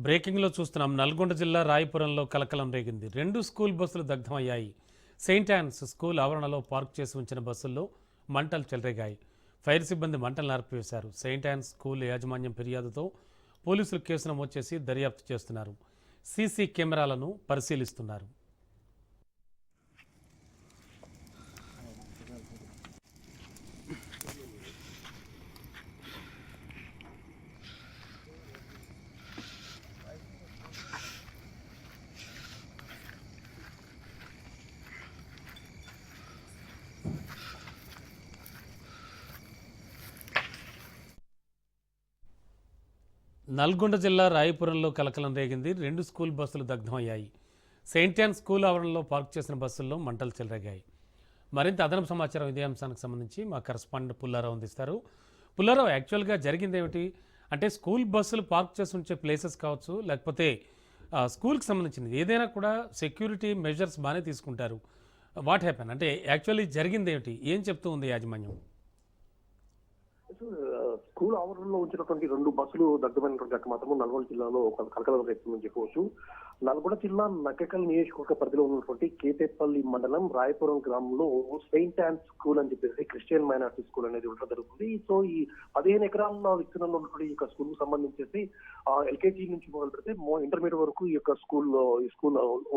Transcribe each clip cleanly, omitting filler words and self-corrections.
బ్రేకింగ్లో చూస్తున్నాం. నల్గొండ జిల్లా రాయపురంలో కలకలం రేగింది. 2 స్కూల్ బస్సులు దగ్ధమయ్యాయి. సెయింట్ యాన్స్ స్కూల్ ఆవరణలో పార్క్ చేసి ఉంచిన బస్సుల్లో మంటలు చెలరేగాయి. ఫైర్ సిబ్బంది మంటలు ఆర్పివేశారు. సెయింట్ యాన్స్ స్కూల్ యాజమాన్యం ఫిర్యాదుతో పోలీసులు కేసు నమోదు చేసి దర్యాప్తు చేస్తున్నారు. సీసీ కెమెరాలను పరిశీలిస్తున్నారు. నల్గొండ జిల్లా రాయపురంలో కలకలం రేగింది. 2 స్కూల్ బస్సులు దగ్ధమయ్యాయి. సెయింట్ యాన్ స్కూల్ ఆవరణలో పార్క్ చేసిన బస్సుల్లో మంటలు చెలరేగాయి. మరింత అదనపు సమాచారం ఇదే అంశానికి సంబంధించి మా కరెస్పాండెంట్ పుల్లారావు అందిస్తారు. పుల్లారావు, యాక్చువల్గా జరిగింది ఏమిటి అంటే, స్కూల్ బస్సులు పార్క్ చేసి ఉంచే ప్లేసెస్ కావచ్చు, లేకపోతే స్కూల్కి సంబంధించింది ఏదైనా కూడా సెక్యూరిటీ మెజర్స్ బాగానే తీసుకుంటారు. వాట్ హ్యాపెన్ అంటే యాక్చువల్లీ జరిగింది ఏమిటి, ఏం చెప్తూ ఉంది యాజమాన్యం? స్కూల్ ఆవరణలో ఉంచినటువంటి 2 బస్సులు దగ్ధమైనటువంటి ఘటన మాత్రం నల్గొండ జిల్లాలో కలకలం రేపుతుందని చెప్పవచ్చు. నల్గొండ జిల్లా నక్కకల్ నియోజకవర్గ పరిధిలో ఉన్నటువంటి కేతేపల్లి మండలం రాయపురం గ్రామంలో సెయింట్ యాన్స్ స్కూల్ అని చెప్పేసి క్రిస్టియన్ మైనారిటీ స్కూల్ అనేది ఉండడం జరుగుతుంది. సో ఈ 15 ఎకరాల విస్తీర్ణంలో ఉన్నటువంటి ఈ స్కూల్ కు సంబంధించేసి ఎల్కేజీ నుంచి మొదలు పెడితే ఇంటర్మీడియట్ వరకు ఈ స్కూల్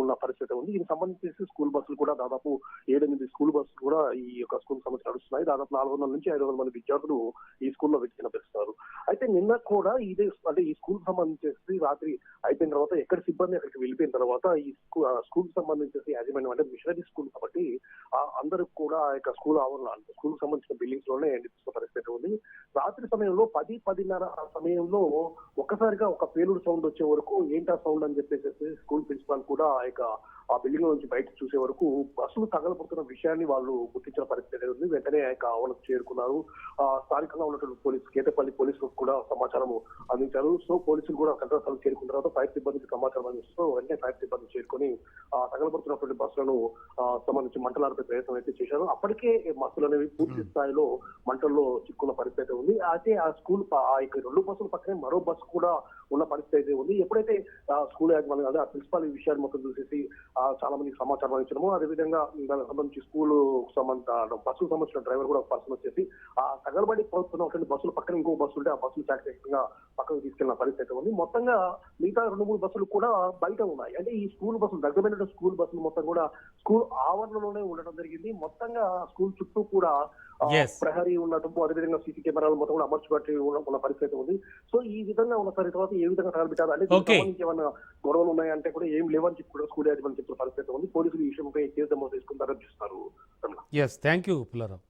ఉన్న పరిస్థితి ఉంది. దీనికి సంబంధించి స్కూల్ బస్సులు కూడా దాదాపు 7-8 స్కూల్ బస్సులు కూడా ఈ స్కూల్ సంబంధించి నడుస్తున్నాయి. దాదాపు 400 నుంచి 500 మంది విద్యార్థులు ఈ స్కూల్లో విద్యనపిస్తారు. అయితే నిన్న కూడా ఇదే అంటే ఈ స్కూల్ సంబంధించి రాత్రి అయిపోయిన తర్వాత ఎక్కడ సిబ్బంది అక్కడికి వెళ్ళిపోయిన తర్వాత ఈ స్కూల్ సంబంధించి యాజమాన్యం అంటే మిషనరీ స్కూల్ కాబట్టి అందరూ కూడా ఆ యొక్క స్కూల్ ఆవరణ స్కూల్ సంబంధించిన బిల్డింగ్స్ లోనే నిలుస్తున్న పరిస్థితి ఉంది. రాత్రి సమయంలో 10-10:30 సమయంలో ఒక్కసారిగా ఒక పేలుడు సౌండ్ వచ్చే వరకు ఏంటా సౌండ్ అని చెప్పేసి స్కూల్ ప్రిన్సిపాల్ కూడా ఆ బిల్డింగ్ నుంచి బయటకు చూసే వరకు బస్సులు తగలబడుతున్న విషయాన్ని వాళ్ళు గుర్తించిన పరిస్థితి ఉంది. వెంటనే ఆ యొక్క ఆవరణకు చేరుకున్నారు. స్థానికంగా ఉన్నటువంటి కేతపల్లి పోలీసులకు కూడా సమాచారం అందించారు. సో పోలీసులు కూడా కంట్రోల్ స్థలం చేరుకున్న తర్వాత ఫైర్ సిబ్బందికి సమాచారం అందిస్తూ వెంటనే ఫైర్ సిబ్బంది చేరుకొని తగలబడుతున్నటువంటి బస్సులను సంబంధించి మంటలార్పే ప్రయత్నం అయితే చేశారు. అప్పటికే బస్సులు అనేవి పూర్తి స్థాయిలో మంటల్లో చిక్కున్న పరిస్థితి ఉంది. అయితే ఆ స్కూల్ ఆ యొక్క 2 బస్సుల పక్కనే మరో బస్సు కూడా ఉన్న పరిస్థితి అయితే ఉంది. ఎప్పుడైతే స్కూల్ యాజమాన్యం అదే ఆ ప్రిన్సిపాల్ ఈ విషయాన్ని మొత్తం చూసేసి చాలా మందికి సమాచారం అందించడము, అదేవిధంగా దానికి సంబంధించి స్కూల్ బస్సుకు సంబంధించిన డ్రైవర్ కూడా పర్సన్ వచ్చేసి ఆ తగలబడి పోతున్నటువంటి బస్సులు పక్కన ఇంకో బస్సు ఉంటే ఆ బస్సులు శాఖగా పక్కకు తీసుకెళ్లిన పరిస్థితి ఉంది. మొత్తంగా మిగతా 2-3 బస్సులు కూడా బయట ఉన్నాయి. అంటే ఈ స్కూల్ బస్సులు దగ్ధమైన స్కూల్ బస్సులు మొత్తం కూడా స్కూల్ ఆవరణలోనే ఉండడం జరిగింది. మొత్తంగా స్కూల్ చుట్టూ కూడా ప్రహరీ ఉండటం, అదేవిధంగా సీసీ కెమెరాలు మొత్తం కూడా అమర్చిపెట్టి ఉన్న పరిస్థితి ఉంది. సో ఈ విధంగా ఉన్న తర్వాత ఏ విధంగా తగలబెట్టారు అంటే సంబంధించి ఏమైనా గొడవలు ఉన్నాయంటే కూడా ఏం లేవని చెప్పి కూడా స్కూల్ యాజమాన్యం చెప్పిన పరిస్థితి ఉంది. పోలీసులు ఈ విషయంపై కేసు నమోదు చేసుకుని దర్యాప్తు చేస్తున్నారు. Thank you Pullarao.